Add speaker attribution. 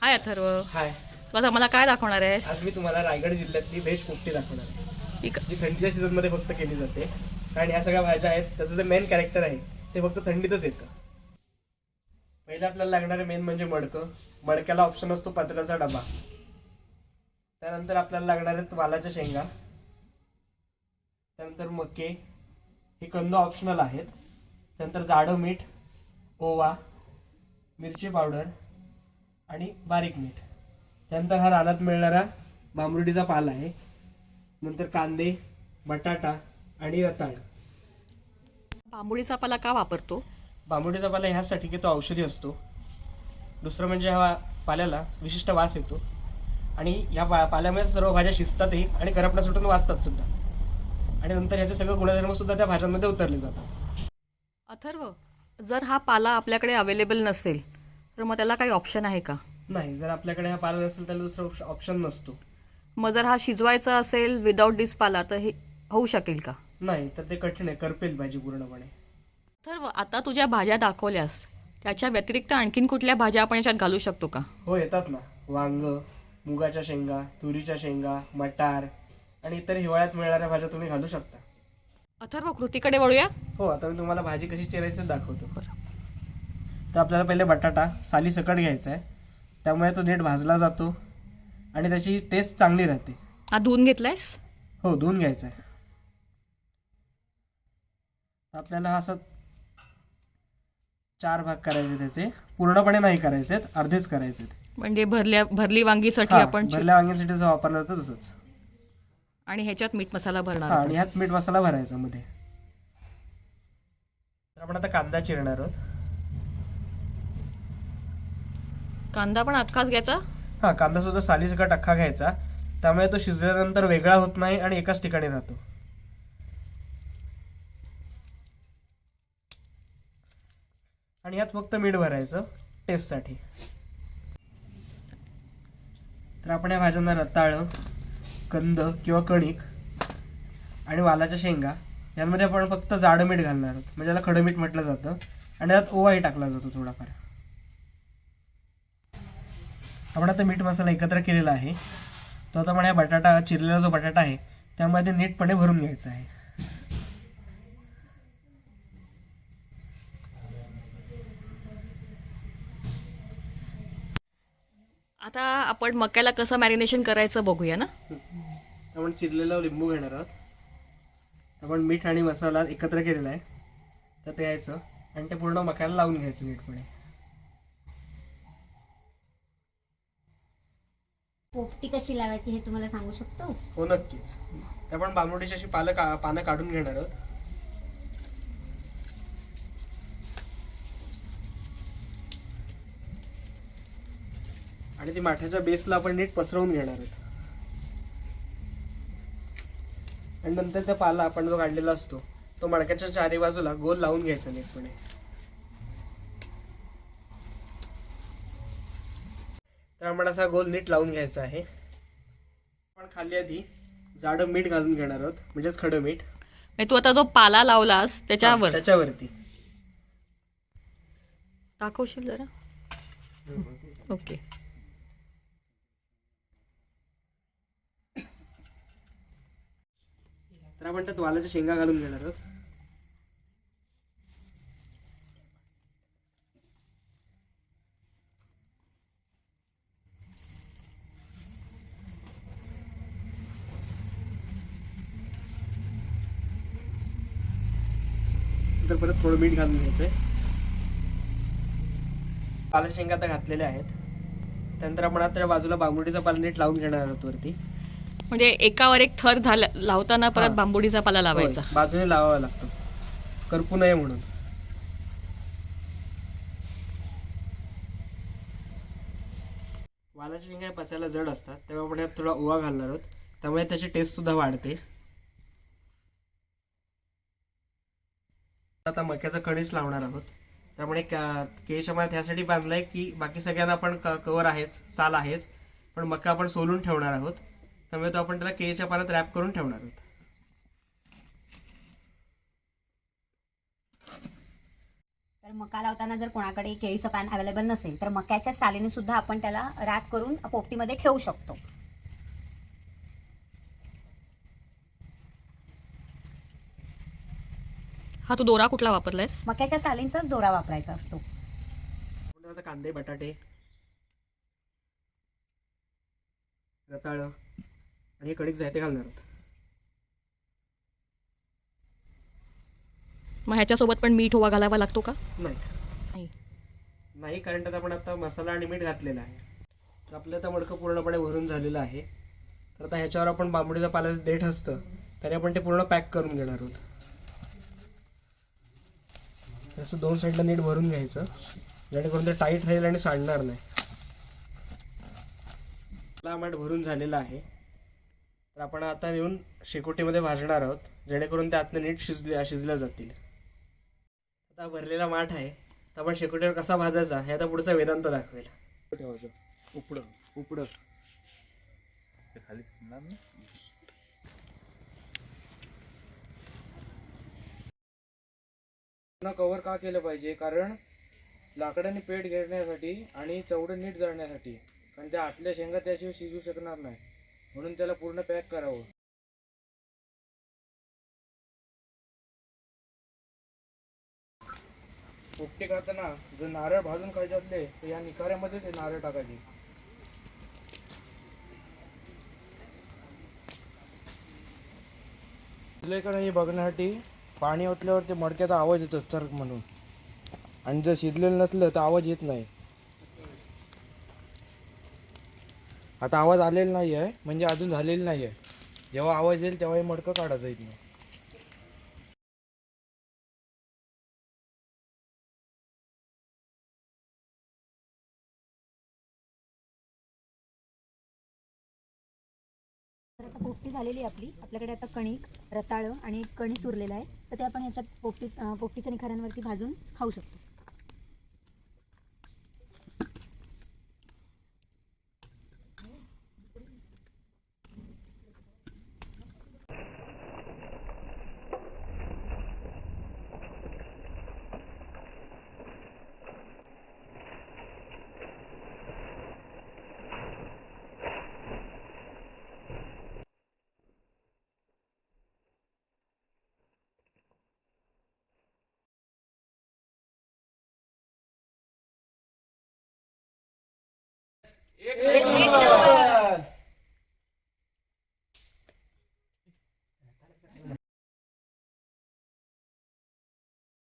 Speaker 1: हाय अथर्व.
Speaker 2: हाय.
Speaker 1: बघा मला काय दाखवणार आहेस?
Speaker 2: आज मी तुम्हाला रायगड जिल्ह्यातली व्हेज पोपटी दाखवणार आहे,
Speaker 1: ठीक आहे.
Speaker 2: जी थंडीच्या सीझन मध्ये फक्त केली जाते. कारण या सगळ्या भाज्या आहेत, त्याचं जे मेन कॅरेक्टर आहे ते फक्त थंडीतच येतं. पहिले आपल्याला लागणारे मेन म्हणजे मडकं. मडक्याला ऑप्शन असतो पत्र्याचा डबा. त्यानंतर आपल्याला लागणार आहेत वालाच्या शेंगा. त्यानंतर मके. हे कंद ऑप्शनल आहेत. त्यानंतर जाडं मीठ, ओवा, मिरची पावडर आणि बारीक मीठ. त्यानंतर हा रानात मिळणारा बांबरुडीचा पाला आहे. नंतर कांदे, बटाटा आणि रताळ.
Speaker 1: बांबुडीचा पाला का वापरतो?
Speaker 2: बांबरुडीचा पाला ह्यासाठी की तो औषधी असतो. दुसरं म्हणजे ह्या पाल्याला विशिष्ट वास येतो आणि ह्या पाल्यामुळे सर्व भाज्या शिजतातही आणि करपणा सुटून वाचतात सुद्धा. आणि नंतर ह्याचे सगळे गुणधर्म सुद्धा त्या भाज्यांमध्ये उतरले जातात.
Speaker 1: अथर्व, जर हा पाला आपल्याकडे अवेलेबल नसेल तर मग त्याला काही ऑप्शन आहे का?
Speaker 2: नाही, जर आपल्याकडे हा पाला नसेल त्याला दुसरा ऑप्शन नसतो.
Speaker 1: मग जर हा शिजवायचा असेल विदाऊट दिस पाला तर हे होऊ शकेल का?
Speaker 2: नाही तर ते कठीण आहे, करपेल भाजी पूर्णपणे.
Speaker 1: अथर्व, आता तुझ्या भाज्या दाखवल्यास त्याच्या व्यतिरिक्त आणखीन कुठल्या भाज्या आपण याच्यात घालू शकतो का?
Speaker 2: हो, येतात ना. वांग, मुगाच्या शेंगा, तुरीच्या शेंगा, मटार आणि इतर हिवाळ्यात मिळणाऱ्या भाज्या तुम्ही घालू शकता.
Speaker 1: अथर्व, कृतीकडे वळूया.
Speaker 2: हो, आता मी तुम्हाला भाजी कशी चिरायची ते दाखवतो. तर आपल्याला पहिले बटाटा साली सकट घ्यायचा आहे, त्यामुळे तो नीट भाजला जातो आणि त्याची टेस्ट चांगली राहते.
Speaker 1: हा धुवून घेतलायस?
Speaker 2: हो, धुवून घ्यायचा आहे. आपल्याला हा असं 4 भाग करायचे, त्याचे पूर्णपणे नाही करायचे, अर्धेच करायचे.
Speaker 1: म्हणजे भरली वांगीसाठी आपण
Speaker 2: भरल्या वांग्यासाठी जसं वापरलं जातं तसंच.
Speaker 1: आणि ह्याच्यात मीठ मसाला भरणार
Speaker 2: हा,
Speaker 1: आपण.
Speaker 2: आणि ह्यात मीठ मसाला भरायचा मध्ये. तर आपण आता कांदा चिरणार आहोत.
Speaker 1: कांदा पण अख्खाच घ्यायचा?
Speaker 2: हा, कांदा सुद्धा साली सकट अख्खा घ्यायचा, त्यामुळे तो शिजल्यानंतर वेगळा होत नाही आणि एकाच ठिकाणी राहतो. आणि यात फक्त मीठ भरायचं टेस्टसाठी. तर आपण या भाज्यांना रताळ, कंद किंवा कणिक आणि वालाच्या शेंगा यांमध्ये आपण फक्त जाडं मीठ घालणार आहोत, म्हणजे याला खडं मीठ म्हटलं जातं. आणि यात ओवाही टाकला जातो थोडाफार. आपण आता मीठ मसाला एकत्र केलेला आहे, तो आता आपण बटाटा चिरलेला जो बटाटा आहे त्यामध्ये नीटपणे भरून घ्यायचा आहे.
Speaker 1: आता आपण मक्याला कसं मॅरिनेशन करायचं बघूया ना.
Speaker 2: आपण चिरलेला लिंबू घेणार आहोत. आपण मीठ आणि मसाला एकत्र केलेला आहे, तर ते यायचं आणि ते पूर्ण मक्याला लावून घ्यायचं नीटपणे.
Speaker 3: पोपटी कशी लावायची हे तुम्हाला सांगू शकतोस?
Speaker 2: हो, नक्कीच. तर आपण बांबरुडीची अशी पानं काढून घेणार आहोत. आणि ती माठ्याच्या बेसला आपण नीट पसरवून घेणार आहोत. आणि नंतर त्या पाला आपण जो काढलेला असतो तो मडक्याच्या चारी बाजूला गोल लावून घ्यायचा नीटपणे. तर आपण असा गोल नीट लावून घ्यायचा आहे. आपण खाली आधी जाडं मीठ घालून घेणार आहोत, म्हणजेच खडं मीठ.
Speaker 1: म्हणजे तू आता जो पाला लावलास
Speaker 2: त्याच्यावरती
Speaker 1: दाखवशील जरा? ओके.
Speaker 2: तर आपण त्यात वालाच्या शेंगा घालून घेणार आहोत. नंतर परत थोडं मीठ घालून घ्यायचंय. वालाच्या शेंगा आता घातलेल्या आहेत. त्यानंतर आपण आता बाजूला बांबुडीचा पाला नीट लावून घेणार आहोत वरती.
Speaker 1: म्हणजे एकावर एक थर लावताना परत बांबुडीचा पाला लावायचा.
Speaker 2: होय, बाजूने लावावा लागतो, करपू नये म्हणून. वालाच्या शेंगा पचायला जड असतात, तेव्हा आपण यात थोडा ओवा घालणार आहोत, त्यामुळे त्याची टेस्ट सुद्धा वाढते. आता मक्याचं कणीस लावणार आहोत. त्यामुळे केळीच्या पानात ह्यासाठी बांधलंय की बाकी सगळ्यांना आपण कवर आहेच, साल आहेच, पण मका आपण सोलून ठेवणार आहोत, त्यामुळे तो आपण त्याला केळीच्या पानात रॅप करून ठेवणार आहोत.
Speaker 3: तर मका लावताना जर कोणाकडे केळीचं पान अवेलेबल नसेल तर मक्याच्या सालीने सुद्धा आपण त्याला रॅप करून पोपटीमध्ये ठेवू शकतो.
Speaker 1: हा तू दोरा कुठला वापरलायस?
Speaker 3: मक्याच्या सालींचाच दोरा वापरायचा असतो.
Speaker 2: आपण आता कांदे, बटाटे, रताळ आणि हे कणिक जायते घालणार आहोत.
Speaker 1: मग ह्याच्यासोबत पण मीठ ओवा घालावा लागतो का?
Speaker 2: नाही
Speaker 1: नाही.
Speaker 2: नाही, कारण त्यात आपण आता मसाला आणि मीठ घातलेलं आहे. तर आपलं आता मडकं पूर्णपणे भरून झालेलं आहे. तर आता ह्याच्यावर आपण बांबडीचं पाल्याचं देठ असतं त्याने आपण ते पूर्ण पॅक करून घेणार आहोत. असं दोन साईडला नीट भरून घ्यायचं जेणेकरून ते टाईट राहील आणि सांडणार नाही. आपला आंबट भरून झालेला आहे. तर आपण आता नेऊन शेकोटीमध्ये भाजणार आहोत जेणेकरून ते आतनं नीट शिजल्या जातील. आता भरलेला माठ आहे तर आपण शेकोटीवर कसा भाजायचा हे आता पुढचा वेदांत दाखवेल.
Speaker 4: उपडं उपडं ते खाली थांबणार ना.
Speaker 5: कव्हर का केलं पाहिजे? कारण लाकडाने पेट घेण्यासाठी आणि चवडं नीट जळण्यासाठी. कारण त्या आतल्या शेंगा त्याशिवाय शिजू शकणार नाही, म्हणून त्याला पूर्ण पॅक करावं. पोपटे खाताना जर नारळ भाजून खायचे असले तर या निखाऱ्यामध्ये ते नारळ टाकायचे. शिजले का नाही बघण्यासाठी पाणी ओतल्यावर ते मडक्याचा आवाज येतो चर्क म्हणून, आणि जर शिजलेलं नसलं तर आवाज येत नाही. आता आवाज आलेला नाही आहे म्हणजे अजून झालेलं नाही आहे. जेव्हा आवाज येईल तेव्हा हे मडकं काढायचं इथनं.
Speaker 3: तर आता पोपटी झालेली आहे आपली. आपल्याकडे आता कणिक, रताळं आणि कणीस उरलेलं आहे, तर ते आपण ह्याच्यात पोपटीच्या निखाऱ्यांवरती भाजून खाऊ शकतो.
Speaker 5: एक नंबर.